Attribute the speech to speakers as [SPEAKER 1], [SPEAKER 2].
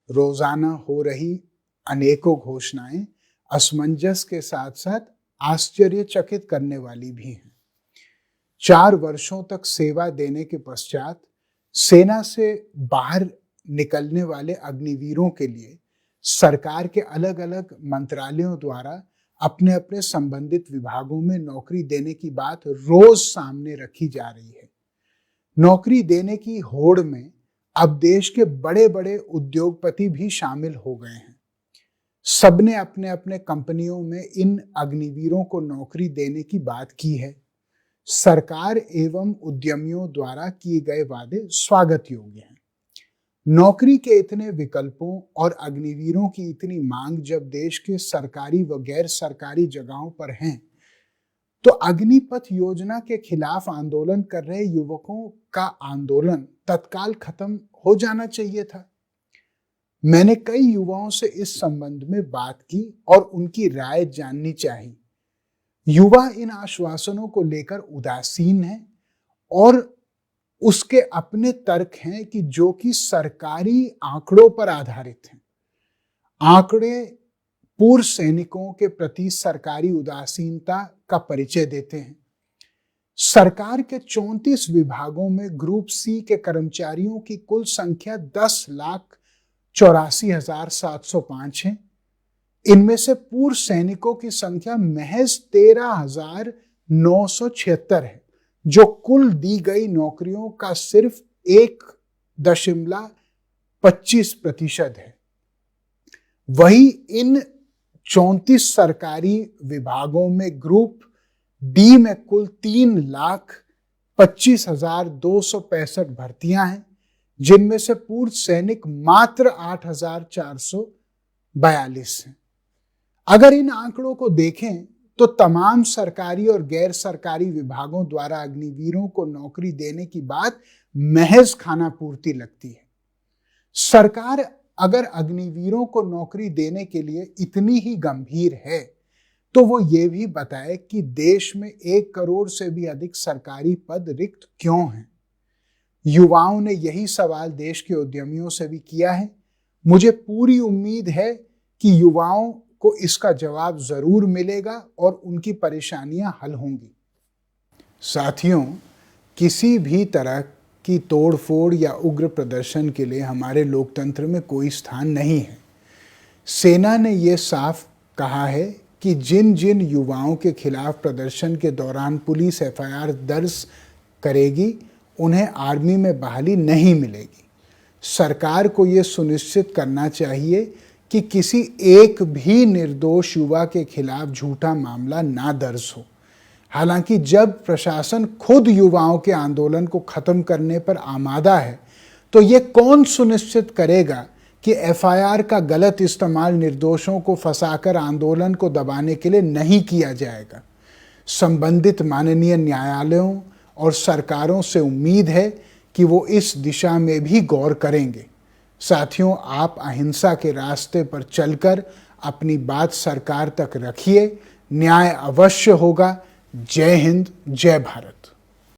[SPEAKER 1] रोजाना हो रही अनेकों घोषणाएं असमंजस के साथ साथ आश्चर्यचकित करने वाली भी हैं। 4 वर्षों तक सेवा देने के पश्चात सेना से बाहर निकलने वाले अग्निवीरों के लिए सरकार के अलग अलग मंत्रालयों द्वारा अपने अपने संबंधित विभागों में नौकरी देने की बात रोज सामने रखी जा रही है। नौकरी देने की होड़ में अब देश के बड़े बड़े उद्योगपति भी शामिल हो गए हैं। सबने अपने अपने कंपनियों में इन अग्निवीरों को नौकरी देने की बात की है। सरकार एवं उद्यमियों द्वारा किए गए वादे स्वागत योग्य हैं। नौकरी के इतने विकल्पों और अग्निवीरों की इतनी मांग जब देश के सरकारी व गैर सरकारी जगहों पर हैं, तो अग्निपथ योजना के खिलाफ आंदोलन कर रहे युवकों का आंदोलन तत्काल खत्म हो जाना चाहिए था। मैंने कई युवाओं से इस संबंध में बात की और उनकी राय जाननी चाहिए। युवा इन आश्वासनों को लेकर उदासीन हैं और उसके अपने तर्क हैं कि जो कि सरकारी आंकड़ों पर आधारित हैं। आंकड़े पूर्व सैनिकों के प्रति सरकारी उदासीनता का परिचय देते हैं। सरकार के 34 विभागों में ग्रुप सी के कर्मचारियों की कुल संख्या 10,84,705 है। इनमें से पूर्व सैनिकों की संख्या महज 13,976 है, जो कुल दी गई नौकरियों का सिर्फ 1.25% है। वही इन 34 सरकारी विभागों में ग्रुप डी में कुल 3,25,265 भर्तियां हैं, जिनमें से पूर्व सैनिक मात्र 8,442 हैं। अगर इन आंकड़ों को देखें तो तमाम सरकारी और गैर सरकारी विभागों द्वारा अग्निवीरों को नौकरी देने की बात महज खानापूर्ति लगती है। सरकार अगर अग्निवीरों को नौकरी देने के लिए इतनी ही गंभीर है तो वो ये भी बताए कि देश में 1 करोड़ से भी अधिक सरकारी पद रिक्त क्यों हैं। युवाओं ने यही सवाल देश के उद्यमियों से भी किया है। मुझे पूरी उम्मीद है कि युवाओं को इसका जवाब जरूर मिलेगा और उनकी परेशानियां हल होंगी। साथियों, किसी भी तरह की तोड़फोड़ या उग्र प्रदर्शन के लिए हमारे लोकतंत्र में कोई स्थान नहीं है। सेना ने यह साफ कहा है कि जिन जिन युवाओं के खिलाफ प्रदर्शन के दौरान पुलिस एफआईआर दर्ज करेगी, उन्हें आर्मी में बहाली नहीं मिलेगी। सरकार को यह सुनिश्चित करना चाहिए कि किसी एक भी निर्दोष युवा के खिलाफ झूठा मामला ना दर्ज हो। हालांकि जब प्रशासन खुद युवाओं के आंदोलन को खत्म करने पर आमादा है, तो ये कौन सुनिश्चित करेगा कि एफआईआर का गलत इस्तेमाल निर्दोषों को फंसाकर आंदोलन को दबाने के लिए नहीं किया जाएगा। संबंधित माननीय न्यायालयों और सरकारों से उम्मीद है कि वो इस दिशा में भी गौर करेंगे। साथियों, आप अहिंसा के रास्ते पर चलकर अपनी बात सरकार तक रखिए। न्याय अवश्य होगा। जय हिंद, जय भारत।